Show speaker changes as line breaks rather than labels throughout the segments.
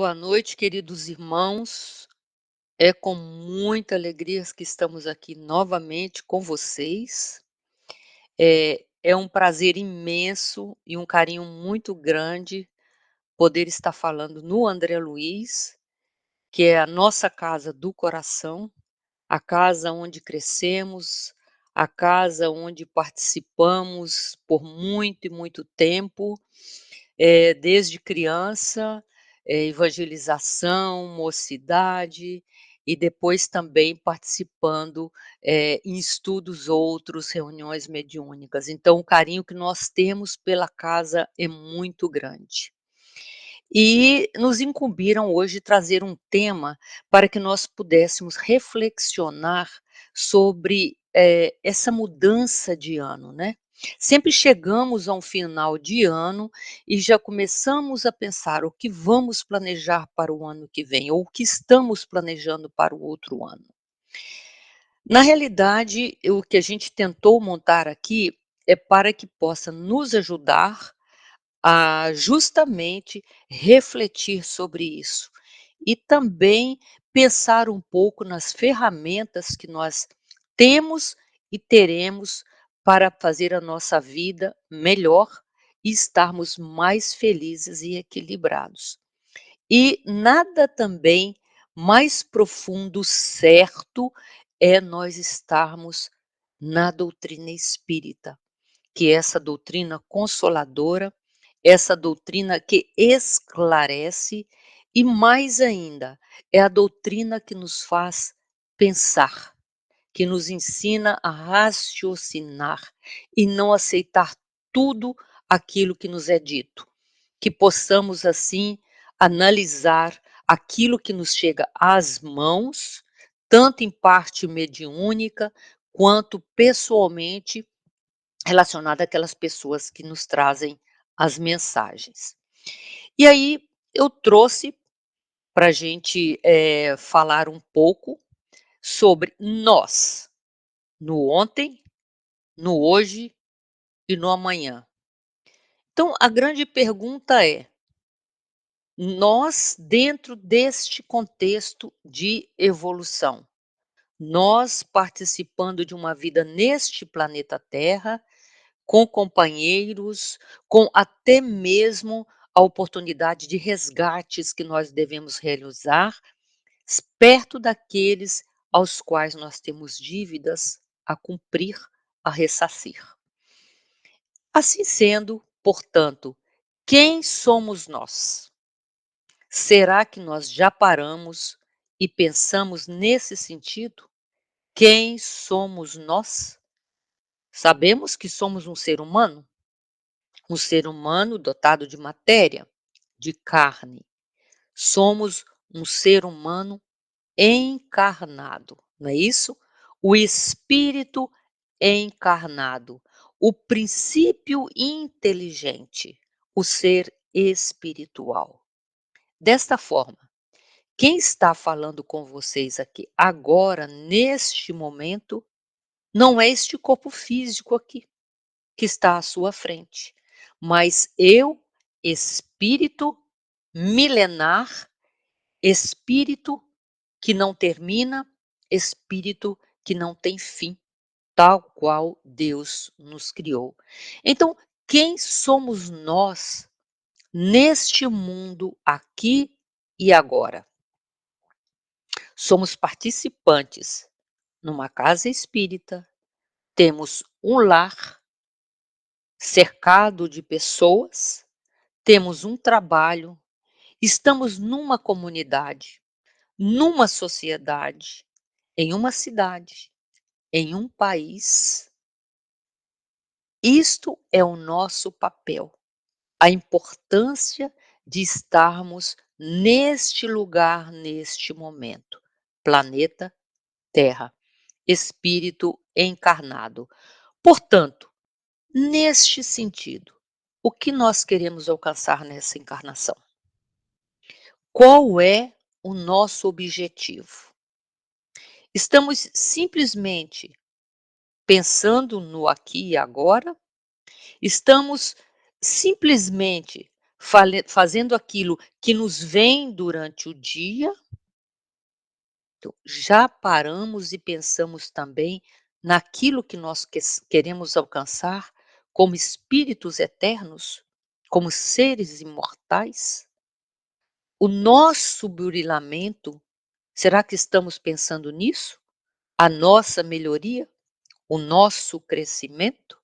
Boa noite, queridos irmãos. É com muita alegria que estamos aqui novamente com vocês. É um prazer imenso e um carinho muito grande poder estar falando no André Luiz, que é a nossa casa do coração, a casa onde crescemos, a casa onde participamos por muito e muito tempo. Desde criança, evangelização, mocidade e depois também participando, em estudos outros, reuniões mediúnicas. Então o carinho que nós temos pela casa é muito grande. E nos incumbiram hoje trazer um tema para que nós pudéssemos reflexionar sobre, essa mudança de ano, né. Sempre chegamos a um final de ano e já começamos a pensar o que vamos planejar para o ano que vem, ou o que estamos planejando para o outro ano. Na realidade, o que a gente tentou montar aqui é para que possa nos ajudar a justamente refletir sobre isso. E também pensar um pouco nas ferramentas que nós temos e teremos para fazer a nossa vida melhor e estarmos mais felizes e equilibrados. E nada também mais profundo, certo, é nós estarmos na doutrina espírita, que é essa doutrina consoladora, essa doutrina que esclarece e, mais ainda, é a doutrina que nos faz pensar, que nos ensina a raciocinar e não aceitar tudo aquilo que nos é dito. Que possamos, assim, analisar aquilo que nos chega às mãos, tanto em parte mediúnica, quanto pessoalmente relacionada àquelas pessoas que nos trazem as mensagens. E aí eu trouxe para a gente, falar um pouco sobre nós, no ontem, no hoje e no amanhã. Então a grande pergunta é: nós dentro deste contexto de evolução, nós participando de uma vida neste planeta Terra, com companheiros, com até mesmo a oportunidade de resgates que nós devemos realizar, perto daqueles aos quais nós temos dívidas a cumprir, a ressarcir. Assim sendo, portanto, quem somos nós? Será que nós já paramos e pensamos nesse sentido? Quem somos nós? Sabemos que somos um ser humano dotado de matéria, de carne. Somos um ser humano encarnado, não é isso? O espírito encarnado, o princípio inteligente, o ser espiritual. Desta forma, quem está falando com vocês aqui agora, neste momento, não é este corpo físico aqui que está à sua frente, mas eu, espírito milenar, espírito que não termina, espírito que não tem fim, tal qual Deus nos criou. Então, quem somos nós neste mundo aqui e agora? Somos participantes numa casa espírita, temos um lar cercado de pessoas, temos um trabalho, estamos numa comunidade, numa sociedade, em uma cidade, em um país. Isto é o nosso papel, a importância de estarmos neste lugar, neste momento. Planeta Terra, espírito encarnado. Portanto, neste sentido, o que nós queremos alcançar nessa encarnação? Qual é o nosso objetivo? Estamos simplesmente pensando no aqui e agora? Estamos simplesmente fazendo aquilo que nos vem durante o dia, então já paramos e pensamos também naquilo que nós queremos alcançar como espíritos eternos, como seres imortais? O nosso burilamento, será que estamos pensando nisso? A nossa melhoria? O nosso crescimento?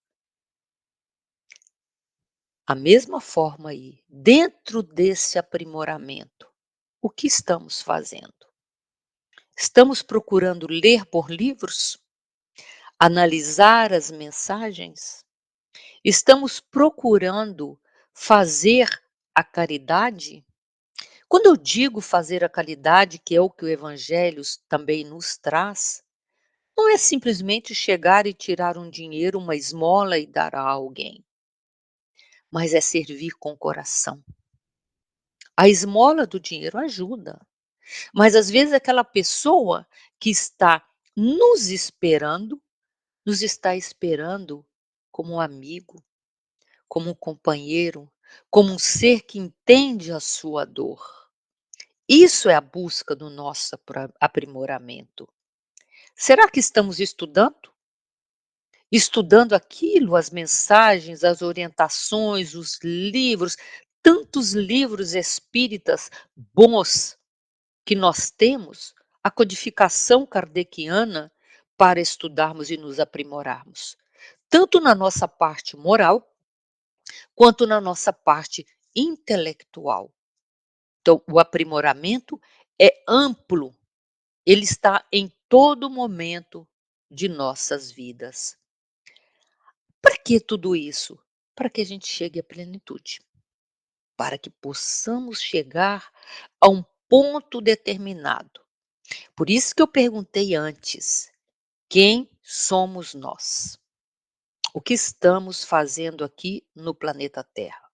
A mesma forma aí, dentro desse aprimoramento, o que estamos fazendo? Estamos procurando ler por livros? Analisar as mensagens? Estamos procurando fazer a caridade? Quando eu digo fazer a caridade, que é o que o Evangelho também nos traz, não é simplesmente chegar e tirar um dinheiro, uma esmola e dar a alguém, mas é servir com o coração. A esmola do dinheiro ajuda, mas às vezes aquela pessoa que está nos esperando, nos está esperando como um amigo, como um companheiro, como um ser que entende a sua dor. Isso é a busca do nosso aprimoramento. Será que estamos estudando? Estudando aquilo, as mensagens, as orientações, os livros, tantos livros espíritas bons que nós temos, a codificação kardeciana para estudarmos e nos aprimorarmos, tanto na nossa parte moral, quanto na nossa parte intelectual. Então, o aprimoramento é amplo, ele está em todo momento de nossas vidas. Para que tudo isso? Para que a gente chegue à plenitude, para que possamos chegar a um ponto determinado. Por isso que eu perguntei antes: quem somos nós? O que estamos fazendo aqui no planeta Terra?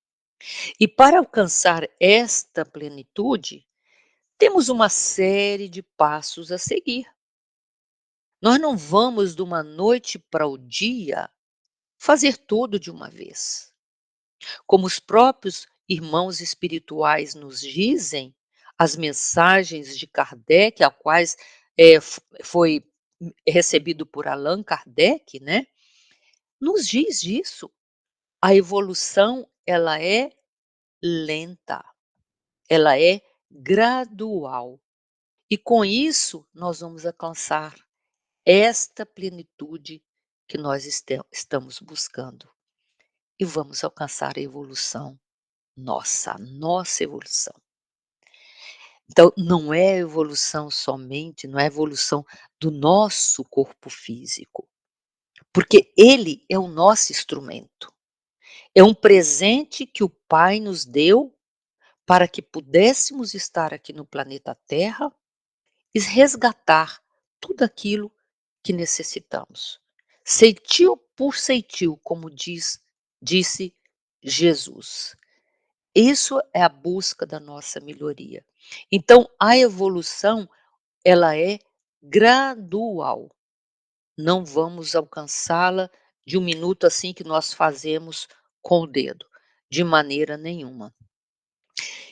E para alcançar esta plenitude, temos uma série de passos a seguir. Nós não vamos de uma noite para o dia fazer tudo de uma vez. Como os próprios irmãos espirituais nos dizem, as mensagens de Kardec, a quais foi recebido por Allan Kardec, né, nos diz isso. A evolução, ela é lenta, ela é gradual. E com isso, nós vamos alcançar esta plenitude que nós estamos buscando. E vamos alcançar a evolução nossa, a nossa evolução. Então, não é evolução somente, não é evolução do nosso corpo físico, porque ele é o nosso instrumento. É um presente que o Pai nos deu para que pudéssemos estar aqui no planeta Terra e resgatar tudo aquilo que necessitamos. Ceitil por ceitil, como disse Jesus. Isso é a busca da nossa melhoria. Então, a evolução, ela é gradual. Não vamos alcançá-la de um minuto assim que nós fazemos com o dedo, de maneira nenhuma.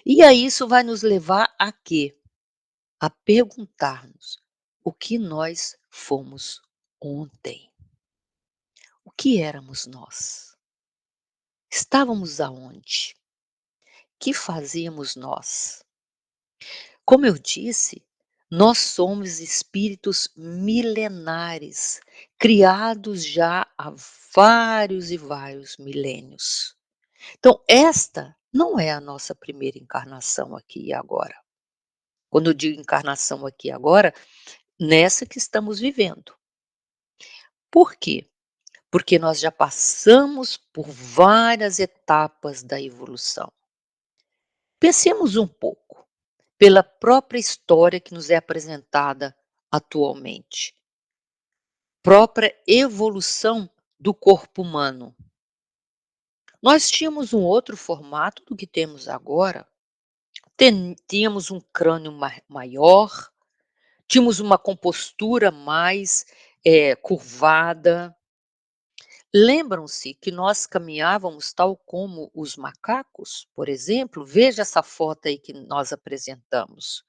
E aí isso vai nos levar a quê? A perguntarmos o que nós fomos ontem. O que éramos nós? Estávamos aonde? Que fazíamos nós? Como eu disse, nós somos espíritos milenares, criados já há vários e vários milênios. Então, esta não é a nossa primeira encarnação aqui e agora. Quando eu digo encarnação aqui e agora, nessa que estamos vivendo. Por quê? Porque nós já passamos por várias etapas da evolução. Pensemos um pouco, pela própria história que nos é apresentada atualmente. Própria evolução do corpo humano. Nós tínhamos um outro formato do que temos agora. Tínhamos um crânio maior, tínhamos uma compostura mais curvada, Lembram-se que nós caminhávamos tal como os macacos, por exemplo? Veja essa foto aí que nós apresentamos.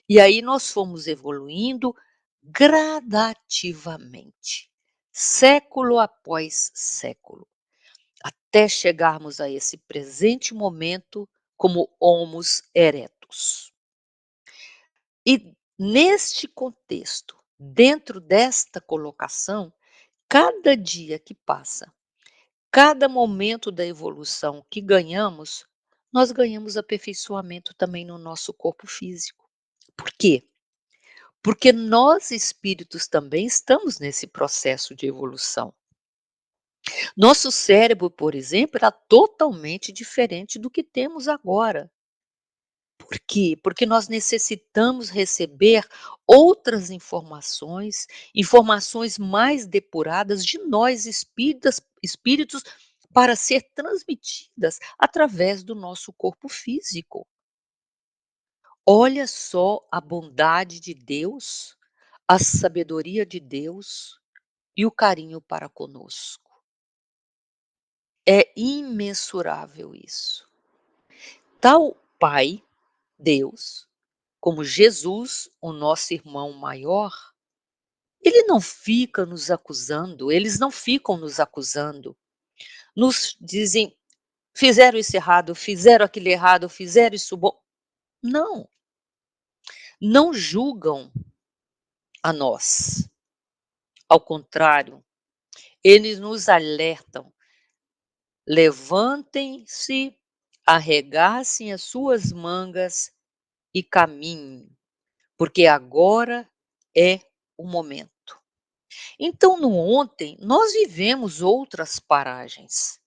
E aí nós fomos evoluindo gradativamente, século após século, até chegarmos a esse presente momento como Homos erectus. E neste contexto, dentro desta colocação, cada dia que passa, cada momento da evolução que ganhamos, nós ganhamos aperfeiçoamento também no nosso corpo físico. Por quê? Porque nós espíritos também estamos nesse processo de evolução. Nosso cérebro, por exemplo, era totalmente diferente do que temos agora. Por quê? Porque nós necessitamos receber outras informações, informações mais depuradas de nós espíritos para ser transmitidas através do nosso corpo físico. Olha só a bondade de Deus, a sabedoria de Deus e o carinho para conosco. É imensurável isso. Tal Pai, Deus, como Jesus, o nosso irmão maior, ele não fica nos acusando, eles não ficam nos acusando, nos dizem: "Fizeram isso errado, fizeram aquilo errado, fizeram isso bom". Não, não julgam a nós. Ao contrário, eles nos alertam: "Levantem-se, arregassem as suas mangas e caminhem, porque agora é o momento". Então, no ontem, nós vivemos outras paragens.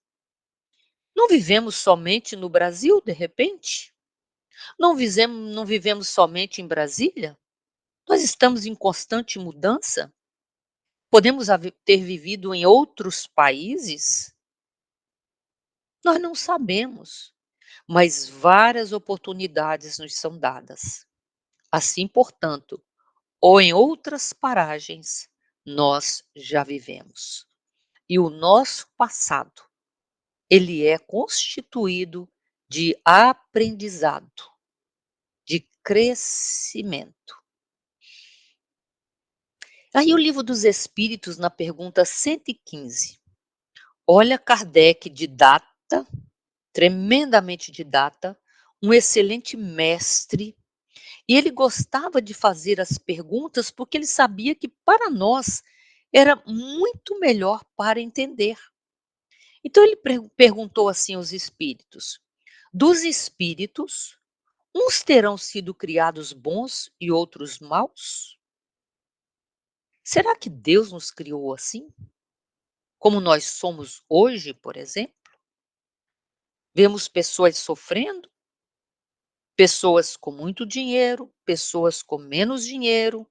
Não vivemos somente no Brasil, de repente? Não vivemos somente em Brasília? Nós estamos em constante mudança? Podemos ter vivido em outros países? Nós não sabemos, mas várias oportunidades nos são dadas. Assim, portanto, ou em outras paragens, nós já vivemos. E o nosso passado, ele é constituído de aprendizado, de crescimento. Aí o Livro dos Espíritos, na pergunta 115, olha Kardec didata, tremendamente didata, um excelente mestre, e ele gostava de fazer as perguntas porque ele sabia que para nós era muito melhor para entender. Então ele perguntou assim aos espíritos: dos espíritos, uns terão sido criados bons e outros maus? Será que Deus nos criou assim? Como nós somos hoje, por exemplo? Vemos pessoas sofrendo, pessoas com muito dinheiro, pessoas com menos dinheiro,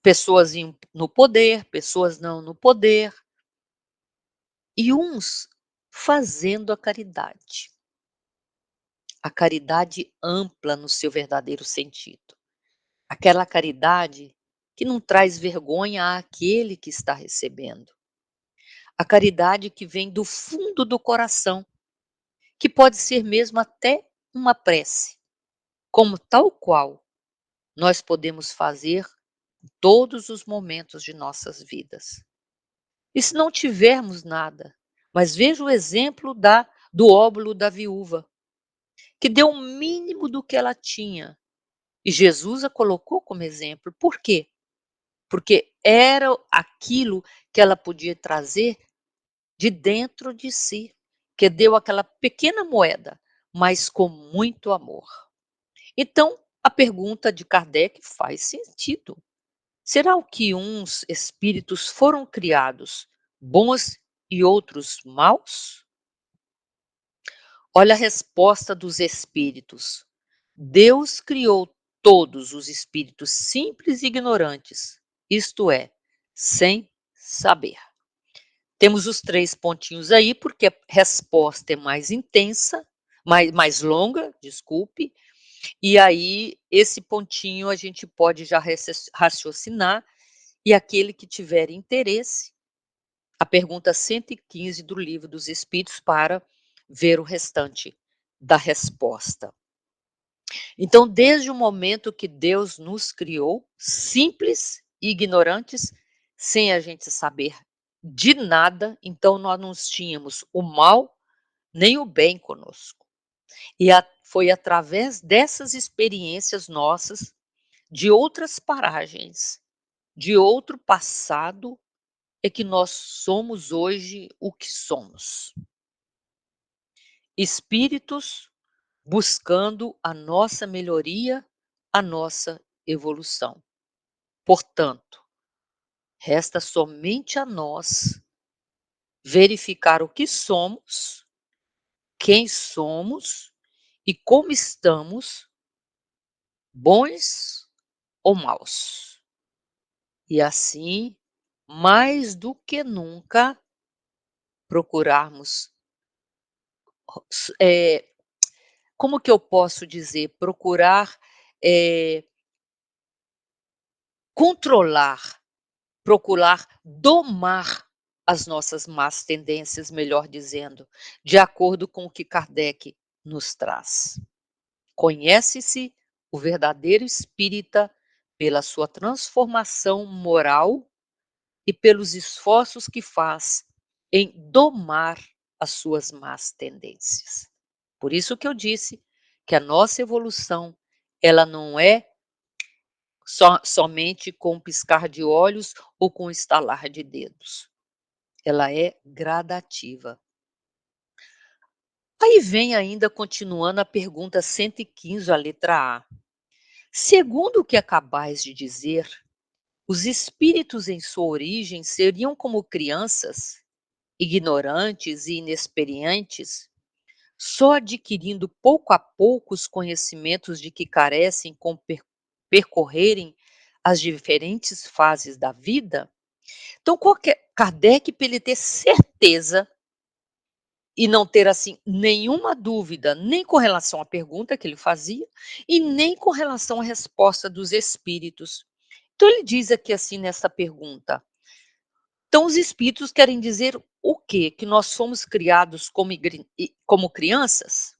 pessoas no poder, pessoas não no poder, e uns fazendo a caridade ampla no seu verdadeiro sentido. Aquela caridade que não traz vergonha àquele que está recebendo. A caridade que vem do fundo do coração, que pode ser mesmo até uma prece, como tal qual nós podemos fazer em todos os momentos de nossas vidas. E se não tivermos nada, mas veja o exemplo do óbolo da viúva, que deu o mínimo do que ela tinha. E Jesus a colocou como exemplo. Por quê? Porque era aquilo que ela podia trazer de dentro de si, que deu aquela pequena moeda, mas com muito amor. Então, a pergunta de Kardec faz sentido. Será o que uns espíritos foram criados bons e outros maus? Olha a resposta dos espíritos. Deus criou todos os espíritos simples e ignorantes, isto é, sem saber. Temos os 3 pontinhos aí, porque a resposta é mais intensa, mais longa, desculpe, e aí esse pontinho a gente pode já raciocinar, e aquele que tiver interesse a pergunta 115 do Livro dos Espíritos para ver o restante da resposta. Então, desde o momento que Deus nos criou, simples e ignorantes, sem a gente saber de nada, então nós não tínhamos o mal nem o bem conosco. E foi através dessas experiências nossas, de outras paragens, de outro passado, é que nós somos hoje o que somos. Espíritos buscando a nossa melhoria, a nossa evolução. Portanto, resta somente a nós verificar o que somos, quem somos e como estamos, bons ou maus. E assim, mais do que nunca, procurarmos, eh, como que eu posso dizer? Procurar, eh, controlar, procurar domar as nossas más tendências, melhor dizendo, de acordo com o que Kardec nos traz. Conhece-se o verdadeiro espírita pela sua transformação moral e pelos esforços que faz em domar as suas más tendências. Por isso que eu disse que a nossa evolução, ela não é somente com um piscar de olhos ou com um estalar de dedos. Ela é gradativa. Aí vem ainda continuando a pergunta 115, a letra A. Segundo o que acabais de dizer, os espíritos em sua origem seriam como crianças, ignorantes e inexperientes, só adquirindo pouco a pouco os conhecimentos de que carecem com percorrerem as diferentes fases da vida? Então, Kardec, para ele ter certeza e não ter assim nenhuma dúvida, nem com relação à pergunta que ele fazia, e nem com relação à resposta dos espíritos. Então, ele diz aqui assim nessa pergunta: então, os espíritos querem dizer o quê? Que nós fomos criados como crianças?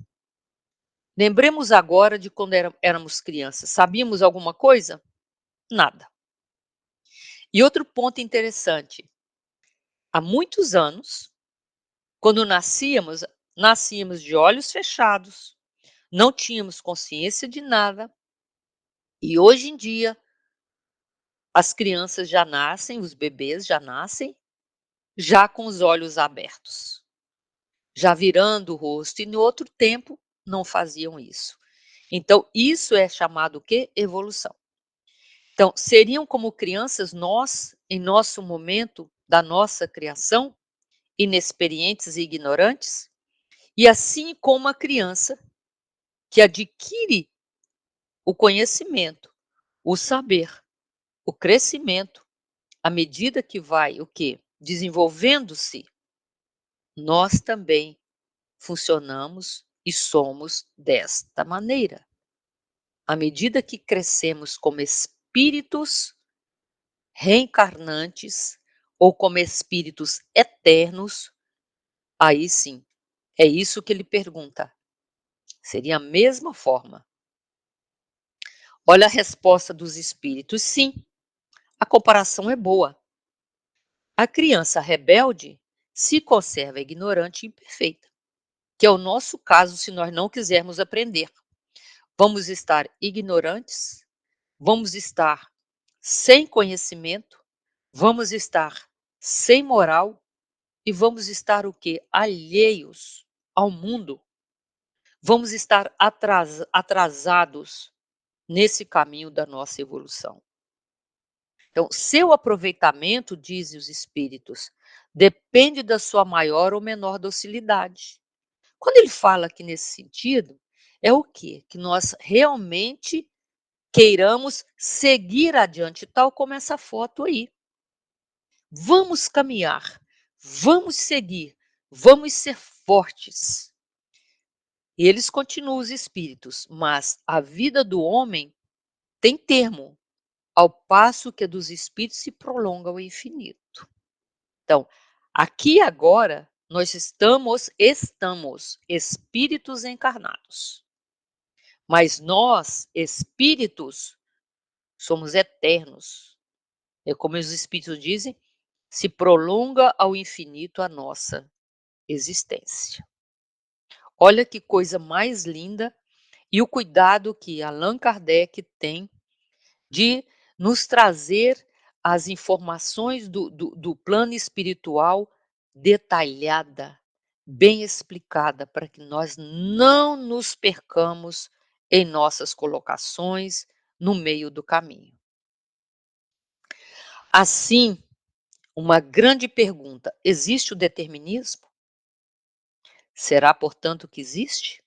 Lembremos agora de quando éramos crianças. Sabíamos alguma coisa? Nada. E outro ponto interessante: há muitos anos, quando nascíamos de olhos fechados, não tínhamos consciência de nada, e hoje em dia as crianças já nascem, os bebês já nascem, já com os olhos abertos, já virando o rosto, e no outro tempo não faziam isso. Então, isso é chamado o quê? Evolução. Então, seriam como crianças nós, em nosso momento da nossa criação, inexperientes e ignorantes? E assim como a criança que adquire o conhecimento, o saber, o crescimento, à medida que vai o quê? Desenvolvendo-se, nós também funcionamos e somos desta maneira. À medida que crescemos como espíritos reencarnantes ou como espíritos eternos, aí sim, é isso que ele pergunta. Seria a mesma forma. Olha a resposta dos espíritos: sim, a comparação é boa. A criança rebelde se conserva ignorante e imperfeita, que é o nosso caso se nós não quisermos aprender. Vamos estar ignorantes, vamos estar sem conhecimento, vamos estar sem moral e vamos estar o quê? Alheios ao mundo. Vamos estar atrasados nesse caminho da nossa evolução. Então, seu aproveitamento, dizem os espíritos, depende da sua maior ou menor docilidade. Quando ele fala aqui nesse sentido, é o quê? Que nós realmente queiramos seguir adiante, tal como essa foto aí. Vamos caminhar, vamos seguir, vamos ser fortes. E eles continuam os espíritos, mas a vida do homem tem termo, ao passo que a dos espíritos se prolonga ao infinito. Então, Aqui e agora, nós estamos espíritos encarnados, mas nós, espíritos, somos eternos. É como os espíritos dizem, se prolonga ao infinito a nossa existência. Olha que coisa mais linda e o cuidado que Allan Kardec tem de nos trazer as informações do plano espiritual detalhada, bem explicada, para que nós não nos percamos em nossas colocações no meio do caminho. Assim, uma grande pergunta: existe o determinismo? Será, portanto, que existe?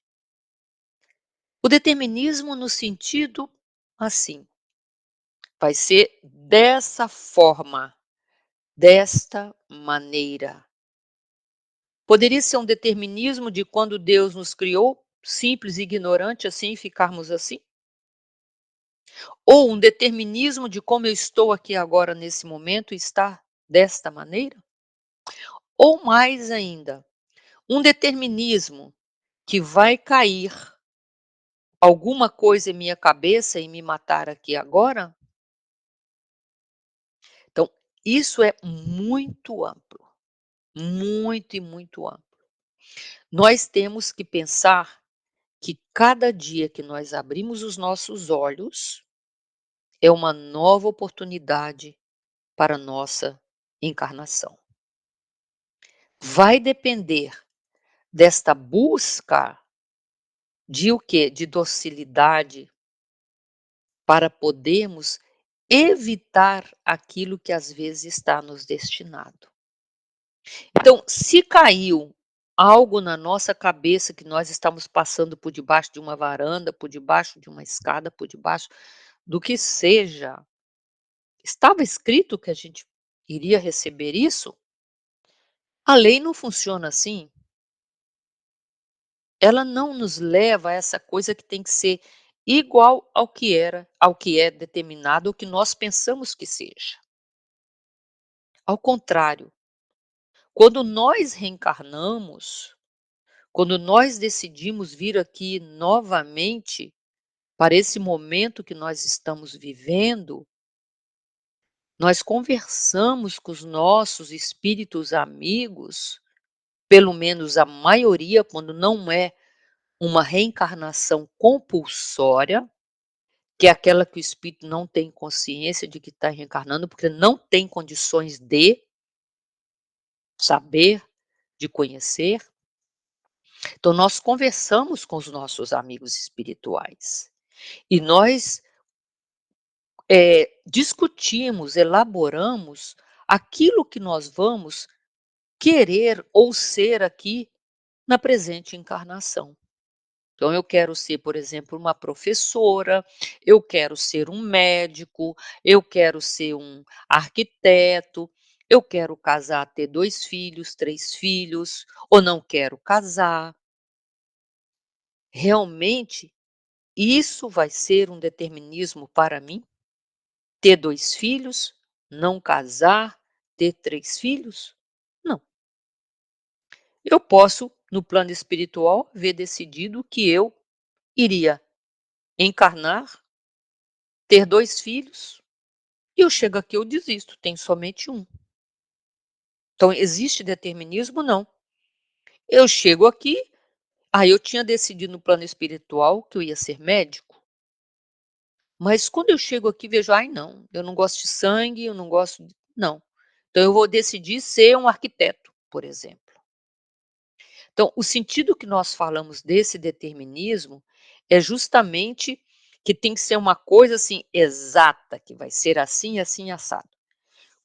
O determinismo no sentido assim, vai ser dessa forma, desta maneira. Poderia ser um determinismo de quando Deus nos criou, simples e ignorante assim, e ficarmos assim? Ou um determinismo de como eu estou aqui agora nesse momento e estar desta maneira? Ou mais ainda, um determinismo que vai cair alguma coisa em minha cabeça e me matar aqui agora? Então, isso é muito amplo, muito e muito amplo. Nós temos que pensar que cada dia que nós abrimos os nossos olhos, é uma nova oportunidade para a nossa encarnação. Vai depender desta busca de o quê? De docilidade, para podermos evitar aquilo que às vezes está nos destinado. Então, se caiu algo na nossa cabeça que nós estamos passando por debaixo de uma varanda, por debaixo de uma escada, por debaixo do que seja, estava escrito que a gente iria receber isso? A lei não funciona assim. Ela não nos leva a essa coisa que tem que ser igual ao que é determinado, o que nós pensamos que seja. Ao contrário, quando nós reencarnamos, quando nós decidimos vir aqui novamente para esse momento que nós estamos vivendo, nós conversamos com os nossos espíritos amigos, pelo menos a maioria, quando não é uma reencarnação compulsória, que é aquela que o espírito não tem consciência de que está reencarnando, porque não tem condições de saber, de conhecer. Então, nós conversamos com os nossos amigos espirituais e nós discutimos, elaboramos aquilo que nós vamos querer ou ser aqui na presente encarnação. Então eu quero ser, por exemplo, uma professora, eu quero ser um médico, eu quero ser um arquiteto, eu quero casar, ter 2 filhos, 3 filhos, ou não quero casar. Realmente, isso vai ser um determinismo para mim? Ter 2 filhos, não casar, ter 3 filhos? Não. Eu posso, no plano espiritual, haver decidido que eu iria encarnar, ter 2 filhos, e eu chego aqui, eu desisto, tenho somente um. Então existe determinismo? Não. Eu chego aqui, eu tinha decidido no plano espiritual que eu ia ser médico, mas quando eu chego aqui vejo: "Ai não, eu não gosto de sangue, eu não gosto de", não. Então eu vou decidir ser um arquiteto, por exemplo. Então o sentido que nós falamos desse determinismo, é justamente que tem que ser uma coisa, assim, exata, que vai ser assim, assim, assado.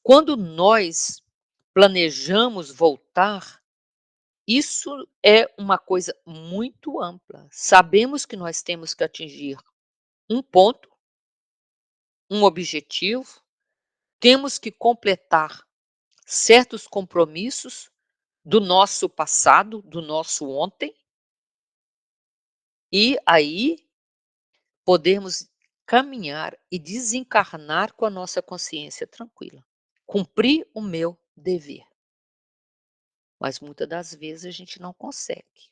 Quando nós planejamos voltar, isso é uma coisa muito ampla. Sabemos que nós temos que atingir um ponto, um objetivo, temos que completar certos compromissos do nosso passado, do nosso ontem, e aí podemos caminhar e desencarnar com a nossa consciência tranquila. Cumprir o meu dever. mas muitas das vezes a gente não consegue.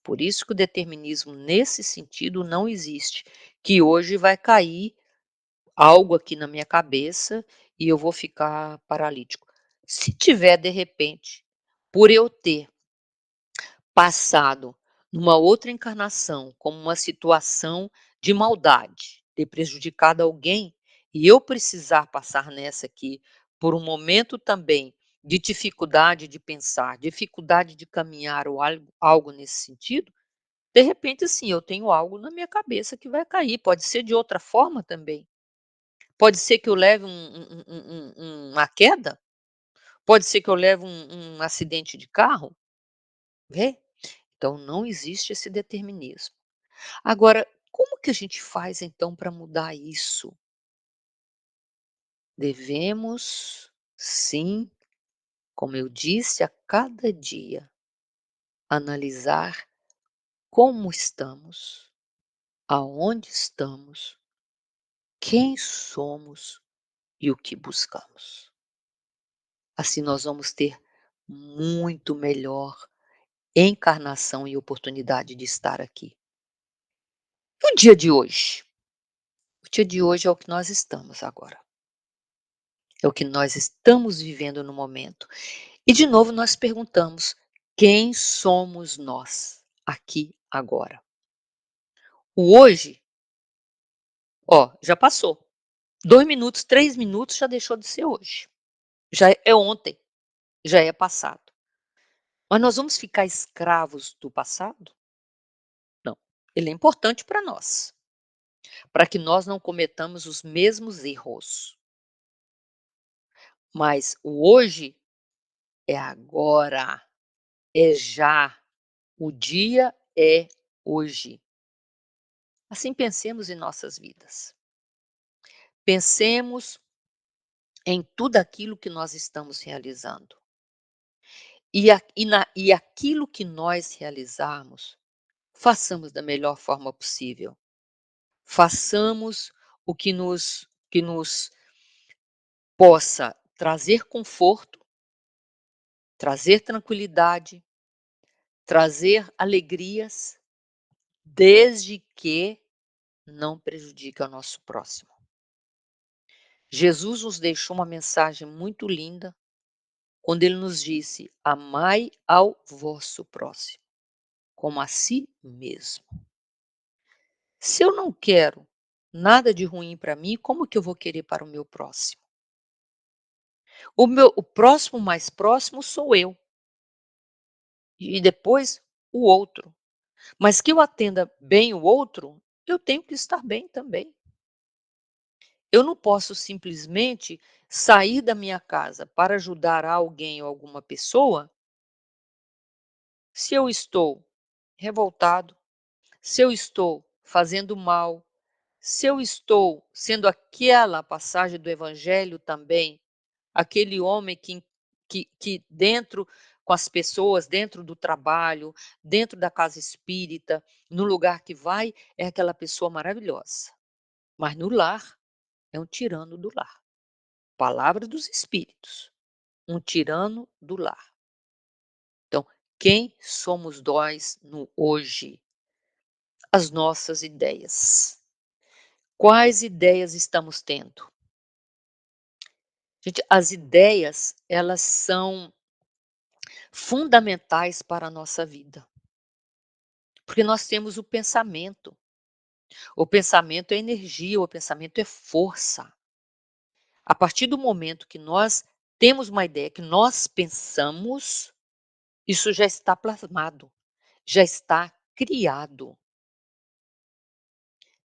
Por isso que o determinismo nesse sentido não existe, que hoje vai cair algo aqui na minha cabeça e eu vou ficar paralítico. Se tiver de repente, por eu ter passado numa outra encarnação como uma situação de maldade, ter prejudicado alguém, e eu precisar passar nessa aqui por um momento também de dificuldade de pensar, dificuldade de caminhar ou algo nesse sentido, de repente, sim, eu tenho algo na minha cabeça que vai cair, pode ser de outra forma também. Pode ser que eu leve uma queda, pode ser que eu leve um acidente de carro, vê? Então não existe esse determinismo. Agora, como que a gente faz então para mudar isso? Devemos, sim, como eu disse, a cada dia analisar como estamos, aonde estamos, quem somos e o que buscamos. Assim nós vamos ter muito melhor encarnação e oportunidade de estar aqui. E o dia de hoje? O dia de hoje é o que nós estamos agora. É o que nós estamos vivendo no momento. E de novo nós perguntamos: quem somos nós aqui agora? O hoje, ó, já passou. 2 minutos, 3 minutos já deixou de ser hoje. Já é ontem, já é passado. Mas nós vamos ficar escravos do passado? Não. Ele é importante para nós, para que nós não cometamos os mesmos erros. Mas o hoje é agora, é já. O dia é hoje. Assim pensemos em nossas vidas. Pensemos em tudo aquilo que nós estamos realizando. E aquilo que nós realizarmos, façamos da melhor forma possível. Façamos o que nos possa trazer conforto, trazer tranquilidade, trazer alegrias, desde que não prejudique ao nosso próximo. Jesus nos deixou uma mensagem muito linda quando ele nos disse: "Amai ao vosso próximo, como a si mesmo". Se eu não quero nada de ruim para mim, como que eu vou querer para o meu próximo? O próximo mais próximo sou eu, e depois o outro. Mas que eu atenda bem o outro, eu tenho que estar bem também. Eu não posso simplesmente sair da minha casa para ajudar alguém ou alguma pessoa, se eu estou revoltado, se eu estou fazendo mal, se eu estou sendo aquela passagem do evangelho também, aquele homem que dentro com as pessoas, dentro do trabalho, dentro da casa espírita, no lugar que vai, é aquela pessoa maravilhosa. Mas no lar, é um tirano do lar. Palavra dos espíritos, um tirano do lar. Então, quem somos nós no hoje? As nossas ideias. Quais ideias estamos tendo? Gente, as ideias, elas são fundamentais para a nossa vida, porque nós temos o pensamento. O pensamento é energia, o pensamento é força. A partir do momento que nós temos uma ideia, que nós pensamos, isso já está plasmado, já está criado.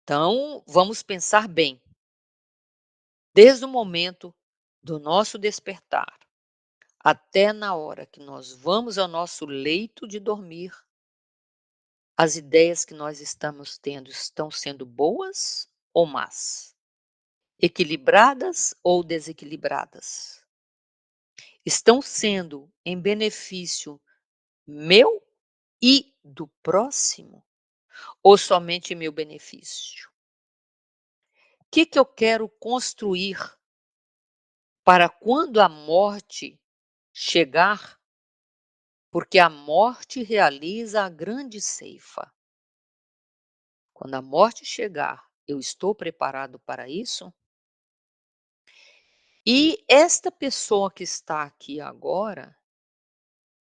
Então, vamos pensar bem, desde o momento do nosso despertar até na hora que nós vamos ao nosso leito de dormir, as ideias que nós estamos tendo estão sendo boas ou más? Equilibradas ou desequilibradas? Estão sendo em benefício meu e do próximo? Ou somente meu benefício? O que que eu quero construir para quando a morte chegar, porque a morte realiza a grande ceifa. Quando a morte chegar, eu estou preparado para isso? E esta pessoa que está aqui agora,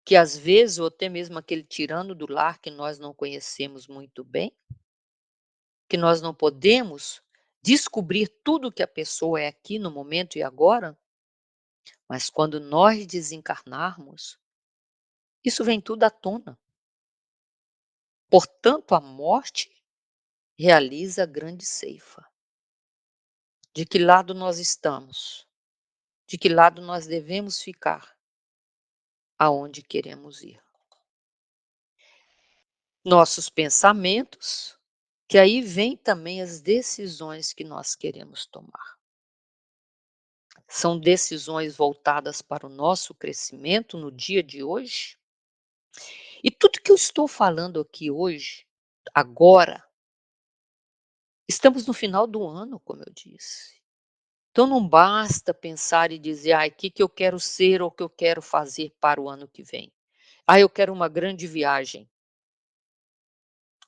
que às vezes, ou até mesmo aquele tirano do lar que nós não conhecemos muito bem, que nós não podemos descobrir tudo que a pessoa é aqui no momento e agora, mas quando nós desencarnarmos, isso vem tudo à tona. Portanto, a morte realiza a grande ceifa. De que lado nós estamos? De que lado nós devemos ficar? Aonde queremos ir? Nossos pensamentos, que aí vem também as decisões que nós queremos tomar. São decisões voltadas para o nosso crescimento no dia de hoje? E tudo que eu estou falando aqui hoje, agora, estamos no final do ano, como eu disse. Então não basta pensar e dizer: "Ai, que eu quero ser ou o que eu quero fazer para o ano que vem. Ah, eu quero uma grande viagem".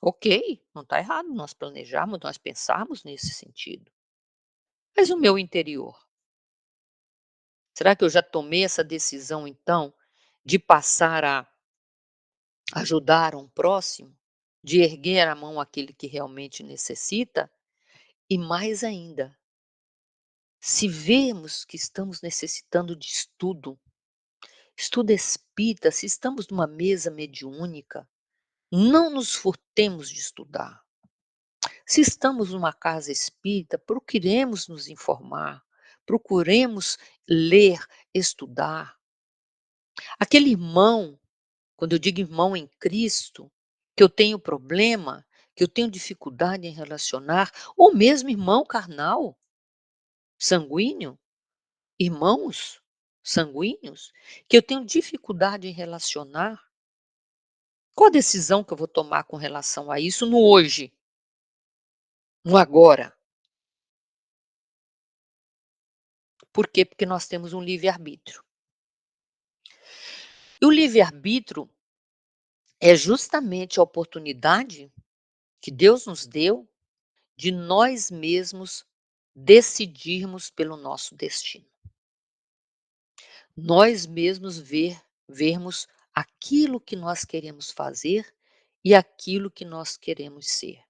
Ok, não está errado nós planejarmos, nós pensarmos nesse sentido. Mas o meu interior? Será que eu já tomei essa decisão então, de passar a ajudar um próximo? De erguer a mão àquele que realmente necessita? E mais ainda, se vemos que estamos necessitando de estudo espírita, se estamos numa mesa mediúnica, não nos furtemos de estudar. Se estamos numa casa espírita, procuremos nos informar, procuremos ler, estudar. Aquele irmão, quando eu digo irmão em Cristo, que eu tenho problema, que eu tenho dificuldade em relacionar, ou mesmo irmão carnal, sanguíneo, irmãos sanguíneos, que eu tenho dificuldade em relacionar, qual a decisão que eu vou tomar com relação a isso no hoje, no agora? Por quê? Porque nós temos um livre-arbítrio. E o livre-arbítrio é justamente a oportunidade que Deus nos deu de nós mesmos decidirmos pelo nosso destino. Nós mesmos vermos aquilo que nós queremos fazer e aquilo que nós queremos ser.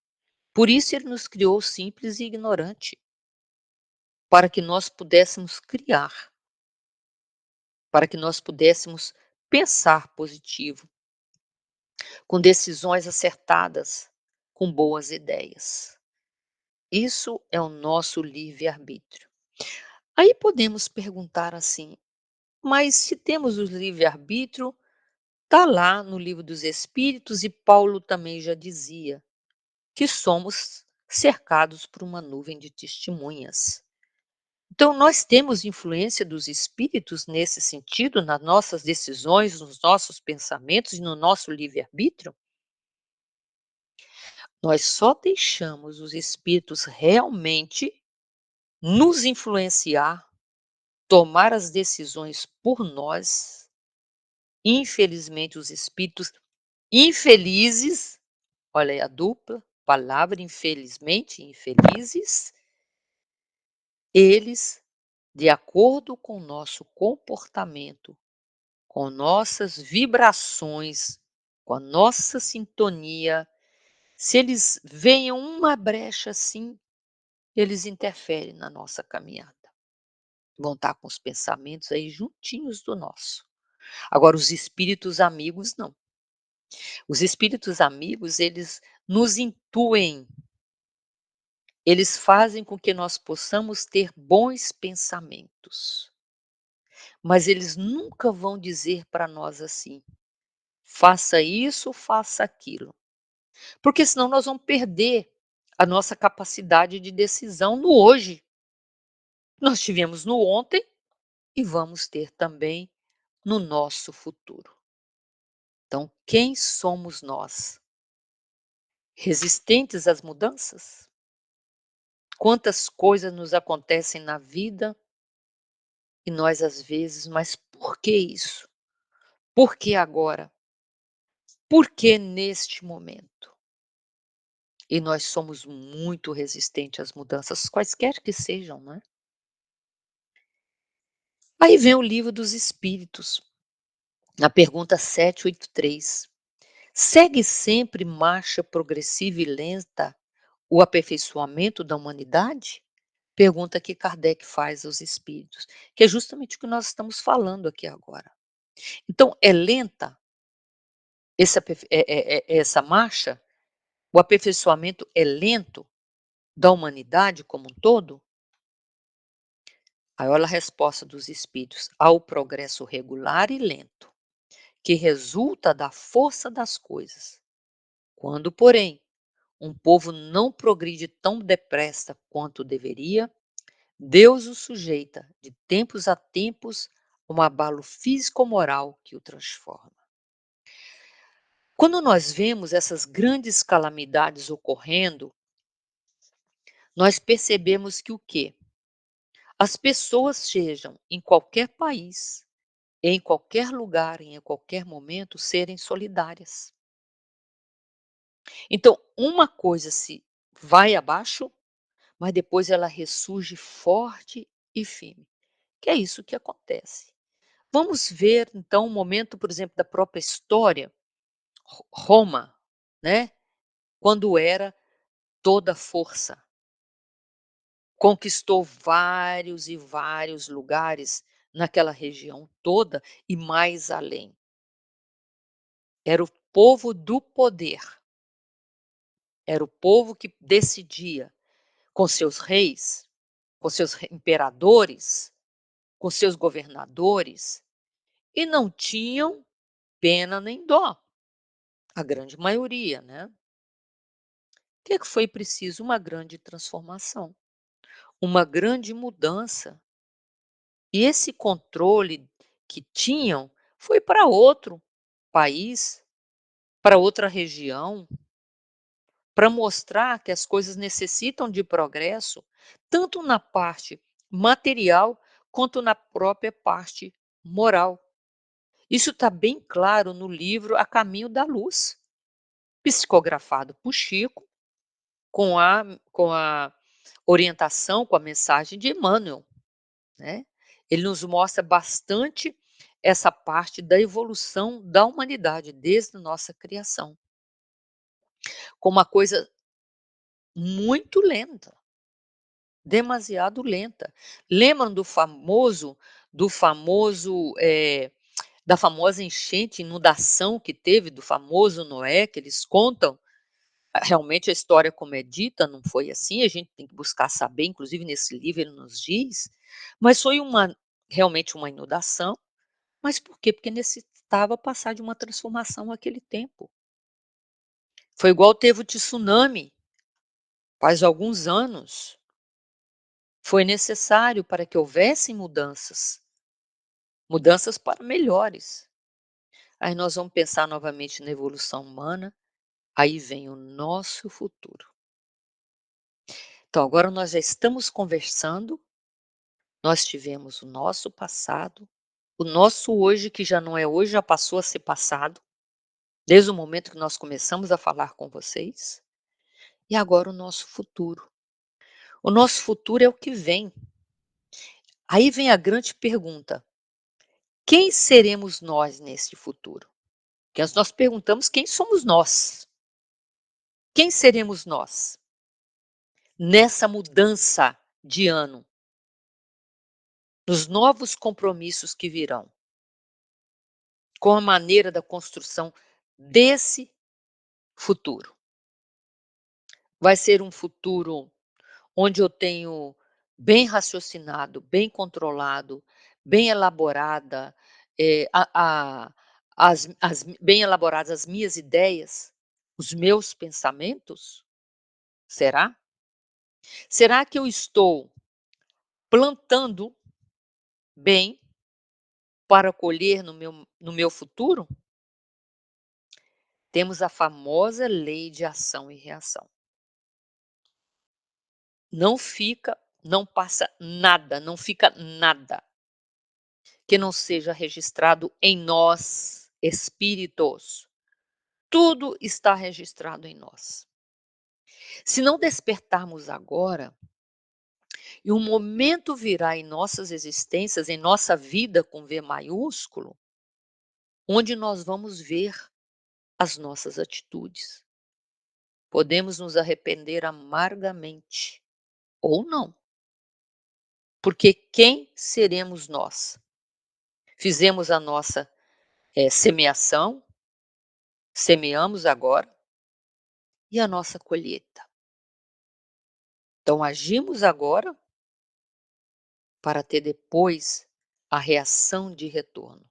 Por isso ele nos criou simples e ignorante, para que nós pudéssemos criar, para que nós pudéssemos pensar positivo, com decisões acertadas, com boas ideias. Isso é o nosso livre-arbítrio. Aí podemos perguntar assim: mas se temos o livre-arbítrio, está lá no Livro dos Espíritos, e Paulo também já dizia que somos cercados por uma nuvem de testemunhas. Então, nós temos influência dos espíritos nesse sentido, nas nossas decisões, nos nossos pensamentos e no nosso livre-arbítrio? Nós só deixamos os espíritos realmente nos influenciar, tomar as decisões por nós. Infelizmente, os espíritos infelizes, olha aí a dupla palavra, infelizmente, infelizes, eles, de acordo com o nosso comportamento, com nossas vibrações, com a nossa sintonia, se eles veem uma brecha assim, eles interferem na nossa caminhada. Vão estar com os pensamentos aí juntinhos do nosso. Agora os espíritos amigos não. Os espíritos amigos, eles nos intuem, eles fazem com que nós possamos ter bons pensamentos, mas eles nunca vão dizer para nós assim: "Faça isso, faça aquilo", porque senão nós vamos perder a nossa capacidade de decisão no hoje. Nós tivemos no ontem e vamos ter também no nosso futuro. Então, quem somos nós? Resistentes às mudanças? Quantas coisas nos acontecem na vida e nós às vezes, mas por que isso? Por que agora? Por que neste momento? E nós somos muito resistentes às mudanças, quaisquer que sejam, né. Aí vem o Livro dos Espíritos, na pergunta 783. Segue sempre marcha progressiva e lenta o aperfeiçoamento da humanidade? Pergunta que Kardec faz aos espíritos, que é justamente o que nós estamos falando aqui agora. Então, é lenta essa marcha? O aperfeiçoamento é lento da humanidade como um todo? Aí olha a resposta dos espíritos: ao progresso regular e lento, que resulta da força das coisas. Quando, porém, um povo não progride tão depressa quanto deveria, Deus o sujeita, de tempos a tempos, a um abalo físico-moral que o transforma. Quando nós vemos essas grandes calamidades ocorrendo, nós percebemos que o quê? As pessoas, sejam em qualquer país, em qualquer lugar, em qualquer momento, serem solidárias. Então, uma coisa se vai abaixo, mas depois ela ressurge forte e firme, que é isso que acontece. Vamos ver então um momento, por exemplo, da própria história, Roma, né, quando era toda força, conquistou vários e vários lugares naquela região toda e mais além. Era o povo do poder, era o povo que decidia, com seus reis, com seus imperadores, com seus governadores, e não tinham pena nem dó, a grande maioria, né. Que foi preciso? Uma grande transformação, uma grande mudança. E esse controle que tinham foi para outro país, para outra região, para mostrar que as coisas necessitam de progresso, tanto na parte material, quanto na própria parte moral. Isso está bem claro no livro A Caminho da Luz, psicografado por Chico, com a orientação, com a mensagem de Emmanuel, né. Ele nos mostra bastante essa parte da evolução da humanidade desde a nossa criação, com uma coisa muito lenta, demasiado lenta. Lembram da famosa enchente, inundação que teve, do famoso Noé, que eles contam? Realmente a história como é dita não foi assim, a gente tem que buscar saber, inclusive nesse livro ele nos diz, mas foi realmente uma inundação, mas por quê? Porque necessitava passar de uma transformação aquele tempo. Foi igual teve o tsunami, faz alguns anos, foi necessário para que houvessem mudanças, mudanças para melhores. Aí nós vamos pensar novamente na evolução humana, aí vem o nosso futuro. Então agora nós já estamos conversando. Nós tivemos o nosso passado, o nosso hoje, que já não é hoje, já passou a ser passado, desde o momento que nós começamos a falar com vocês, e agora o nosso futuro. O nosso futuro é o que vem. Aí vem a grande pergunta: quem seremos nós nesse futuro? Porque nós perguntamos quem somos nós. Quem seremos nós nessa mudança de ano, nos novos compromissos que virão, com a maneira da construção desse futuro? Vai ser um futuro onde eu tenho bem raciocinado, bem controlado, bem elaborada, a bem elaboradas as minhas ideias, os meus pensamentos? Será? Será que eu estou plantando bem para colher no meu futuro? Temos a famosa lei de ação e reação. Não passa nada, não fica nada que não seja registrado em nós, espíritos, Tudo está registrado em nós. Se não despertarmos agora, e um momento virá em nossas existências, em nossa vida com V maiúsculo, onde nós vamos ver as nossas atitudes. Podemos nos arrepender amargamente ou não, porque quem seremos nós? Fizemos a nossa semeação, semeamos agora, e a nossa colheita. Então agimos agora para ter depois a reação de retorno.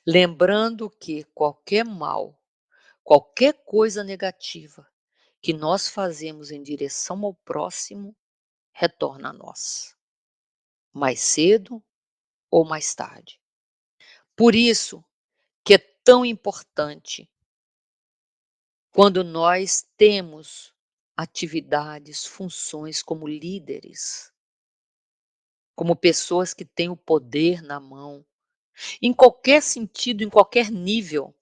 Lembrando que qualquer mal, qualquer coisa negativa que nós fazemos em direção ao próximo, retorna a nós, mais cedo ou mais tarde. Por isso que é tão importante quando nós temos atividades, funções como líderes, como pessoas que têm o poder na mão, em qualquer sentido, em qualquer nível,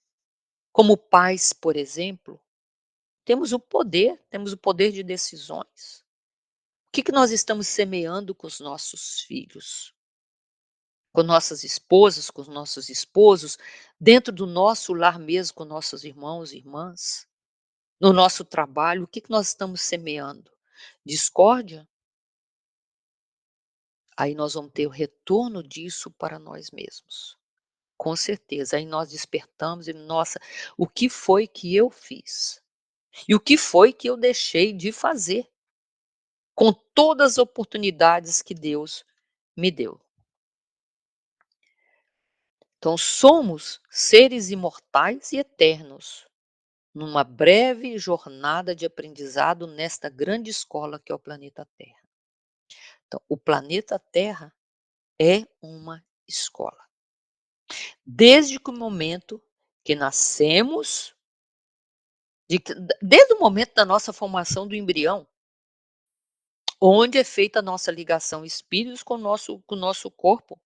como pais, por exemplo, temos o poder de decisões. O que nós estamos semeando com os nossos filhos? Com nossas esposas, com os nossos esposos, dentro do nosso lar mesmo, com nossos irmãos e irmãs, no nosso trabalho, o que nós estamos semeando? Discórdia? Aí nós vamos ter o retorno disso para nós mesmos. Com certeza, aí nós despertamos e: "Nossa, o que foi que eu fiz? E o que foi que eu deixei de fazer, com todas as oportunidades que Deus me deu?". Então somos seres imortais e eternos, numa breve jornada de aprendizado nesta grande escola que é o planeta Terra. Então, o planeta Terra é uma escola. Desde que o momento que nascemos, desde o momento da nossa formação do embrião, onde é feita a nossa ligação espíritos com o nosso corpo,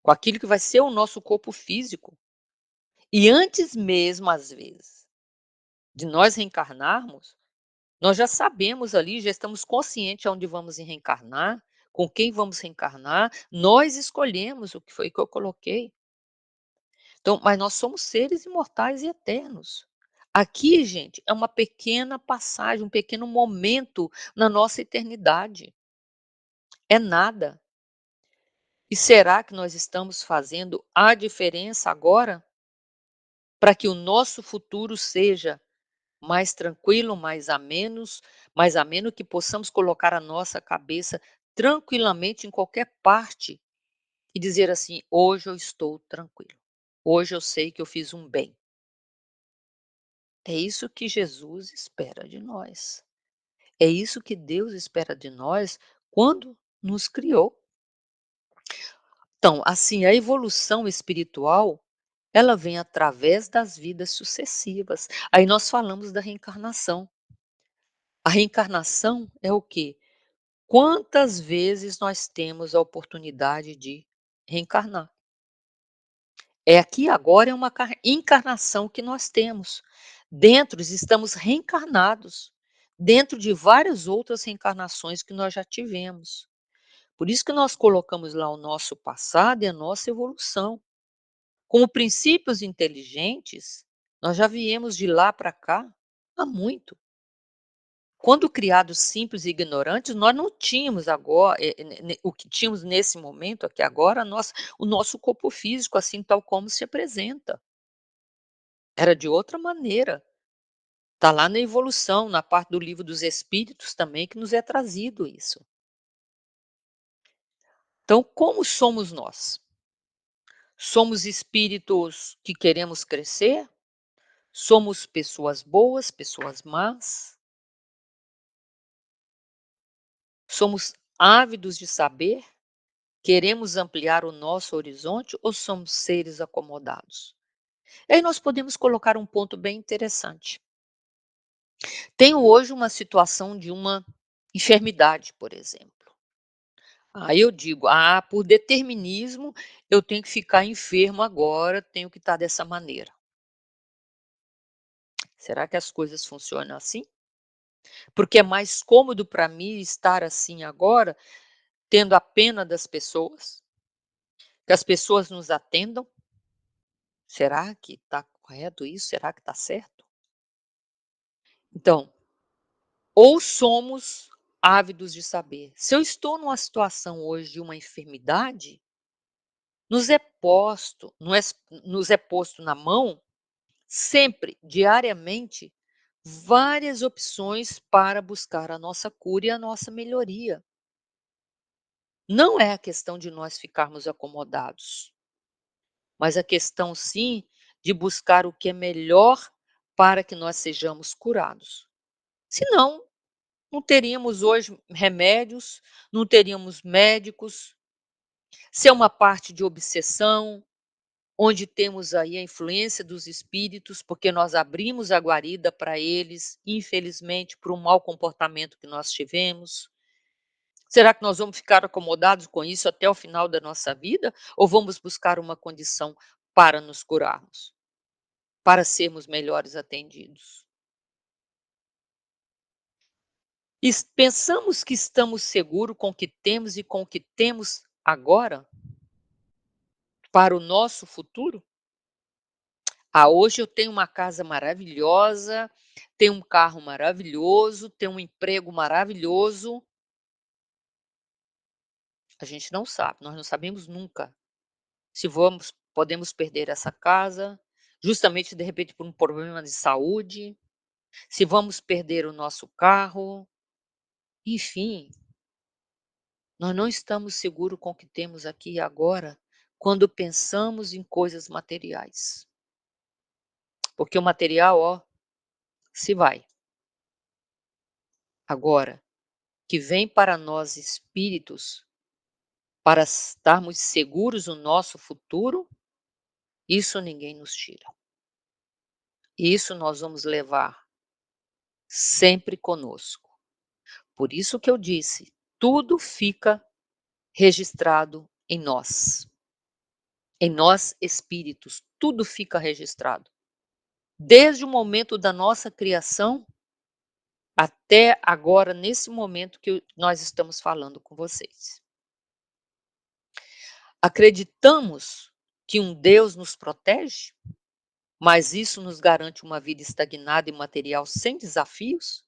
com aquilo que vai ser o nosso corpo físico. E antes mesmo, às vezes, de nós reencarnarmos, nós já sabemos ali, já estamos conscientes aonde vamos reencarnar, com quem vamos reencarnar, nós escolhemos o que foi que eu coloquei. Então, mas nós somos seres imortais e eternos. Aqui, gente, é uma pequena passagem, um pequeno momento na nossa eternidade. É nada. E será que nós estamos fazendo a diferença agora para que o nosso futuro seja mais tranquilo, mais ameno, que possamos colocar a nossa cabeça tranquilamente em qualquer parte e dizer assim: "Hoje eu estou tranquilo. Hoje eu sei que eu fiz um bem". É isso que Jesus espera de nós. É isso que Deus espera de nós quando nos criou. Então, assim, a evolução espiritual, ela vem através das vidas sucessivas. Aí nós falamos da reencarnação. A reencarnação é o quê? Quantas vezes nós temos a oportunidade de reencarnar? É aqui agora é uma encarnação que nós temos. Dentro estamos reencarnados, dentro de várias outras reencarnações que nós já tivemos. Por isso que nós colocamos lá o nosso passado e a nossa evolução. Como princípios inteligentes, nós já viemos de lá para cá há muito. Quando criados simples e ignorantes, nós não tínhamos agora, o que tínhamos nesse momento aqui agora, o nosso corpo físico, assim tal como se apresenta. Era de outra maneira. Está lá na evolução, na parte do Livro dos Espíritos também que nos é trazido isso. Então, como somos nós? Somos espíritos que queremos crescer? Somos pessoas boas, pessoas más? Somos ávidos de saber? Queremos ampliar o nosso horizonte ou somos seres acomodados? E aí nós podemos colocar um ponto bem interessante. Tenho hoje uma situação de uma enfermidade, por exemplo. Aí eu digo: "Ah, por determinismo, eu tenho que ficar enfermo agora, tenho que estar dessa maneira". Será que as coisas funcionam assim? Porque é mais cômodo para mim estar assim agora, tendo a pena das pessoas, que as pessoas nos atendam? Será que está correto isso? Será que está certo? Então, ou somos ávidos de saber. Se eu estou numa situação hoje de uma enfermidade, nos é posto na mão, sempre, diariamente, várias opções para buscar a nossa cura e a nossa melhoria. Não é a questão de nós ficarmos acomodados, mas a questão sim de buscar o que é melhor para que nós sejamos curados. Senão, não teríamos hoje remédios, não teríamos médicos. Se é uma parte de obsessão, onde temos aí a influência dos espíritos, porque nós abrimos a guarida para eles, infelizmente, por um mau comportamento que nós tivemos. Será que nós vamos ficar acomodados com isso até o final da nossa vida? Ou vamos buscar uma condição para nos curarmos, para sermos melhores atendidos? Pensamos que estamos seguros com o que temos e com o que temos agora para o nosso futuro? Ah, hoje eu tenho uma casa maravilhosa, tenho um carro maravilhoso, tenho um emprego maravilhoso. A gente não sabe, nós não sabemos nunca se podemos perder essa casa, justamente de repente por um problema de saúde, se vamos perder o nosso carro, enfim, nós não estamos seguros com o que temos aqui e agora, quando pensamos em coisas materiais, porque o material, ó, se vai. Agora, que vem para nós espíritos, para estarmos seguros no nosso futuro, isso ninguém nos tira. Isso nós vamos levar sempre conosco. Por isso que eu disse, tudo fica registrado em nós espíritos, tudo fica registrado. Desde o momento da nossa criação até agora, nesse momento que nós estamos falando com vocês. Acreditamos que um Deus nos protege, mas isso nos garante uma vida estagnada e material sem desafios?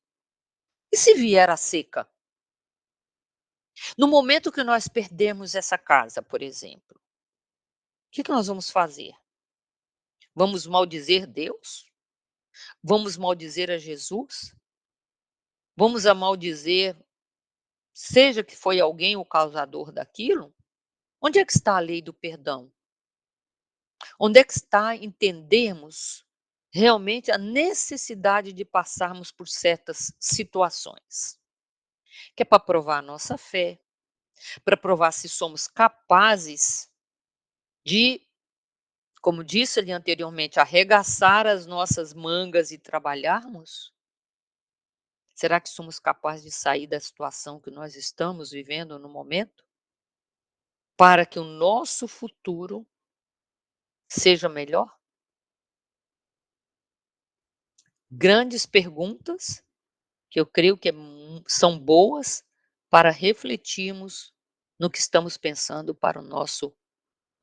E se vier a seca? No momento que nós perdemos essa casa, por exemplo, o que nós vamos fazer? Vamos maldizer Deus? Vamos maldizer a Jesus? Vamos a maldizer, seja que foi alguém o causador daquilo? Onde é que está a lei do perdão? Onde é que está entendermos realmente a necessidade de passarmos por certas situações? Que é para provar a nossa fé, para provar se somos capazes de, como disse ali anteriormente, arregaçar as nossas mangas e trabalharmos? Será que somos capazes de sair da situação que nós estamos vivendo no momento? Para que o nosso futuro seja melhor? Grandes perguntas que eu creio que são boas para refletirmos no que estamos pensando para o nosso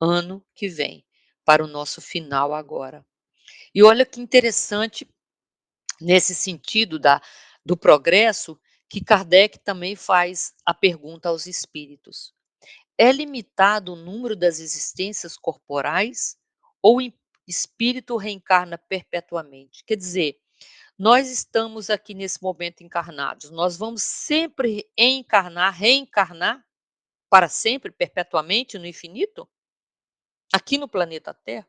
ano que vem, para o nosso final agora. E olha que interessante, nesse sentido do progresso, que Kardec também faz a pergunta aos espíritos: é limitado o número das existências corporais ou o espírito reencarna perpetuamente? Quer dizer, nós estamos aqui nesse momento encarnados, nós vamos sempre encarnar, reencarnar para sempre, perpetuamente, no infinito? Aqui no planeta Terra,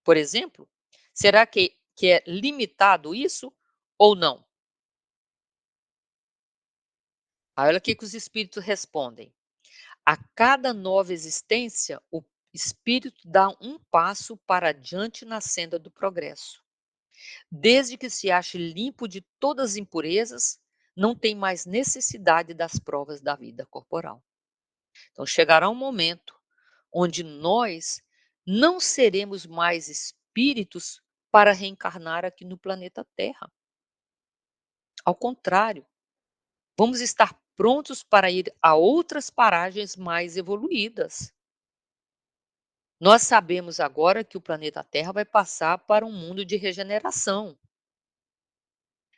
por exemplo? Será que é limitado isso ou não? Aí olha o que os espíritos respondem. A cada nova existência, o espírito dá um passo para adiante na senda do progresso. Desde que se ache limpo de todas as impurezas, não tem mais necessidade das provas da vida corporal. Então chegará um momento onde nós não seremos mais espíritos para reencarnar aqui no planeta Terra. Ao contrário, vamos estar prontos para ir a outras paragens mais evoluídas. Nós sabemos agora que o planeta Terra vai passar para um mundo de regeneração.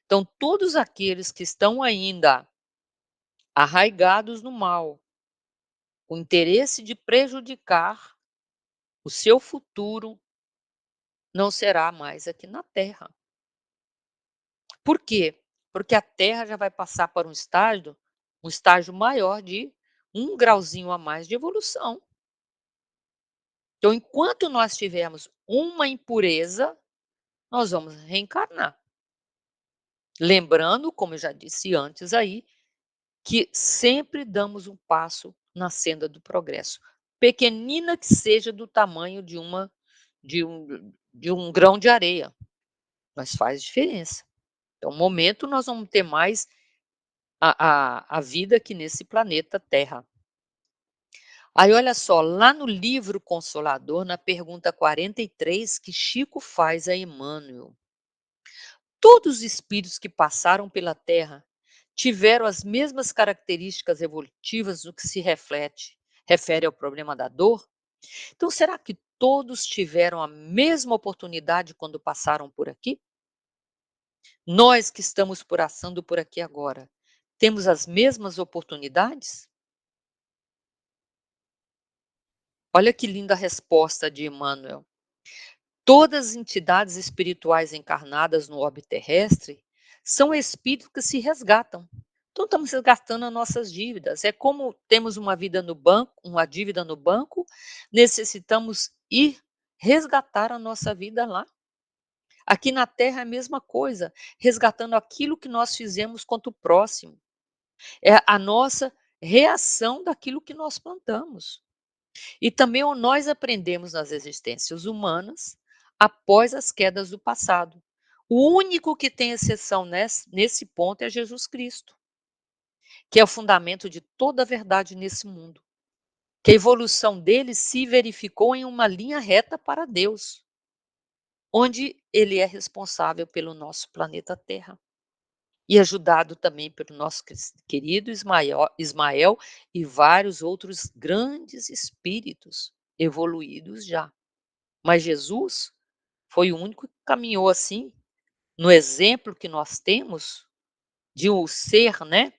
Então, todos aqueles que estão ainda arraigados no mal, o interesse de prejudicar o seu futuro, não será mais aqui na Terra. Por quê? Porque a Terra já vai passar para um estágio maior de um grauzinho a mais de evolução. Então, enquanto nós tivermos uma impureza, nós vamos reencarnar. Lembrando, como eu já disse antes aí, que sempre damos um passo na senda do progresso, pequenina que seja do tamanho de um grão de areia, mas faz diferença. Então, no momento nós vamos ter mais a vida aqui nesse planeta Terra. Aí olha só, lá no livro Consolador, na pergunta 43, que Chico faz a Emmanuel: todos os espíritos que passaram pela Terra tiveram as mesmas características evolutivas no que se refere ao problema da dor? Então, será que todos tiveram a mesma oportunidade quando passaram por aqui? Nós que estamos passando por aqui agora, temos as mesmas oportunidades? Olha que linda resposta de Emmanuel. Todas as entidades espirituais encarnadas no orbe terrestre são espíritos que se resgatam. Então estamos resgatando as nossas dívidas. É como temos uma vida no banco, uma dívida no banco, necessitamos ir resgatar a nossa vida lá. Aqui na Terra é a mesma coisa, resgatando aquilo que nós fizemos contra o próximo. É a nossa reação daquilo que nós plantamos. E também o nós aprendemos nas existências humanas após as quedas do passado. O único que tem exceção nesse ponto é Jesus Cristo, que é o fundamento de toda a verdade nesse mundo. Que a evolução dele se verificou em uma linha reta para Deus, onde ele é responsável pelo nosso planeta Terra. E ajudado também pelo nosso querido Ismael e vários outros grandes espíritos evoluídos já. Mas Jesus foi o único que caminhou assim, no exemplo que nós temos de um ser, né,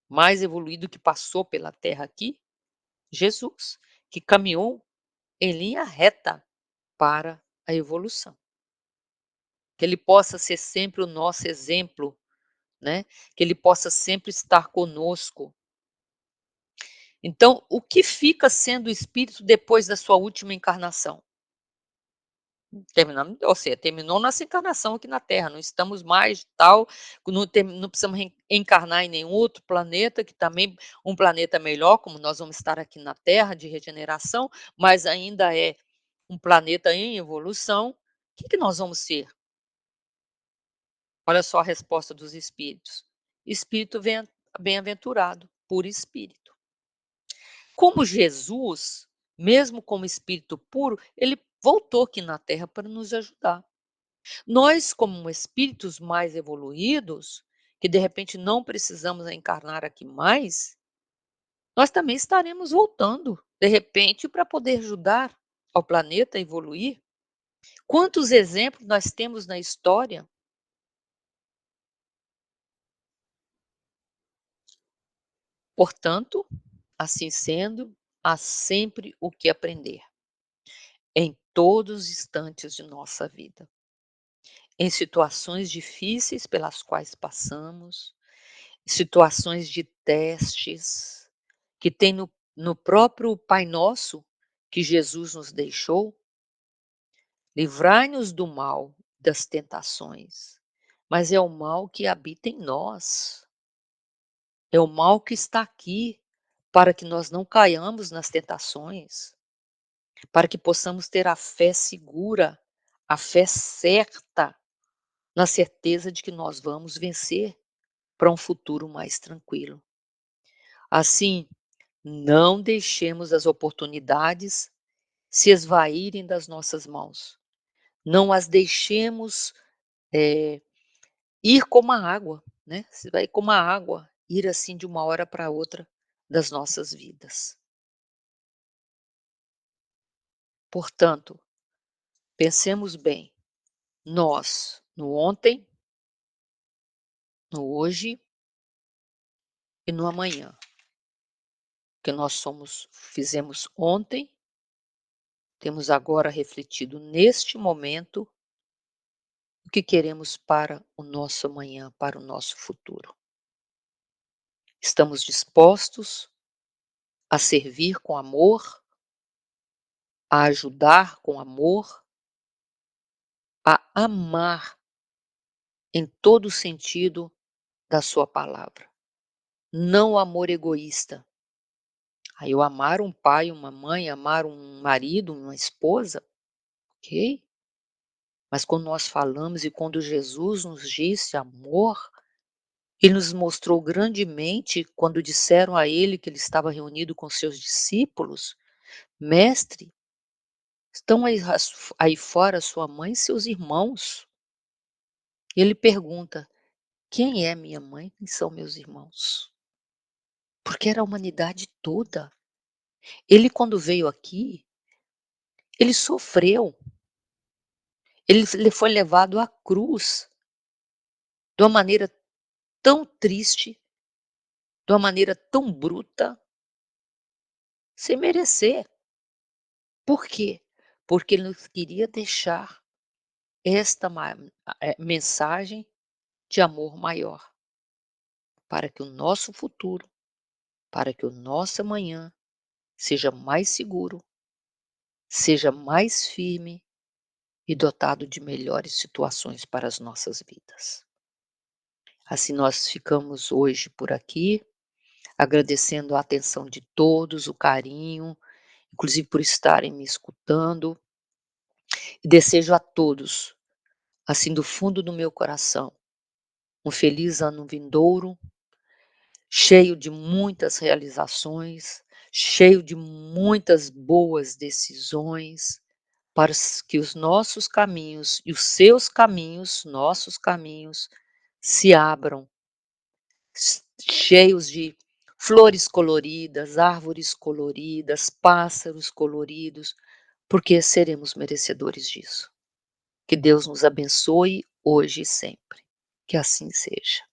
mais evoluído que passou pela terra aqui, Jesus, que caminhou em linha reta para a evolução. Que ele possa ser sempre o nosso exemplo, né, que ele possa sempre estar conosco. Então, o que fica sendo o espírito depois da sua última encarnação? Terminamos, ou seja, terminou nossa encarnação aqui na Terra, não estamos mais tal, não precisamos encarnar em nenhum outro planeta, que também um planeta melhor, como nós vamos estar aqui na Terra, de regeneração, mas ainda é um planeta em evolução. O que nós vamos ser? Olha só a resposta dos espíritos: espírito bem-aventurado, por espírito. Como Jesus, mesmo como espírito puro, ele voltou aqui na Terra para nos ajudar. Nós, como espíritos mais evoluídos, que de repente não precisamos encarnar aqui mais, nós também estaremos voltando, de repente, para poder ajudar ao planeta a evoluir. Quantos exemplos nós temos na história? Portanto, assim sendo, há sempre o que aprender, em todos os instantes de nossa vida, em situações difíceis pelas quais passamos, situações de testes, que tem no próprio Pai Nosso, que Jesus nos deixou: livrai-nos do mal, das tentações. Mas é o mal que habita em nós, é o mal que está aqui, para que nós não caiamos nas tentações, para que possamos ter a fé segura, a fé certa, na certeza de que nós vamos vencer para um futuro mais tranquilo. Assim, não deixemos as oportunidades se esvaírem das nossas mãos. Não as deixemos, eh, ir como a água, né, você vai como a água, ir assim de uma hora para outra das nossas vidas. Portanto, pensemos bem, nós no ontem, no hoje e no amanhã, que nós fizemos ontem, temos agora refletido neste momento o que queremos para o nosso amanhã, para o nosso futuro. Estamos dispostos a servir com amor, a ajudar com amor, a amar em todo o sentido da sua palavra. Não o amor egoísta. Aí eu amar um pai, uma mãe, amar um marido, uma esposa, ok? Mas quando nós falamos e quando Jesus nos disse amor, ele nos mostrou grandemente quando disseram a ele que ele estava reunido com seus discípulos: "Mestre, estão aí fora sua mãe e seus irmãos". E ele pergunta: "Quem é minha mãe? Quem são meus irmãos?". Porque era a humanidade toda. Ele quando veio aqui, ele sofreu, ele foi levado à cruz, de uma maneira tão triste, de uma maneira tão bruta, sem merecer. Por quê? Porque ele nos queria deixar esta mensagem de amor maior, para que o nosso futuro, para que o nosso amanhã seja mais seguro, seja mais firme e dotado de melhores situações para as nossas vidas. Assim nós ficamos hoje por aqui, agradecendo a atenção de todos, o carinho, inclusive por estarem me escutando, e desejo a todos, assim do fundo do meu coração, um feliz ano vindouro, cheio de muitas realizações, cheio de muitas boas decisões, para que os nossos caminhos e os seus caminhos, nossos caminhos, se abram, cheios de flores coloridas, árvores coloridas, pássaros coloridos, porque seremos merecedores disso. Que Deus nos abençoe hoje e sempre. Que assim seja.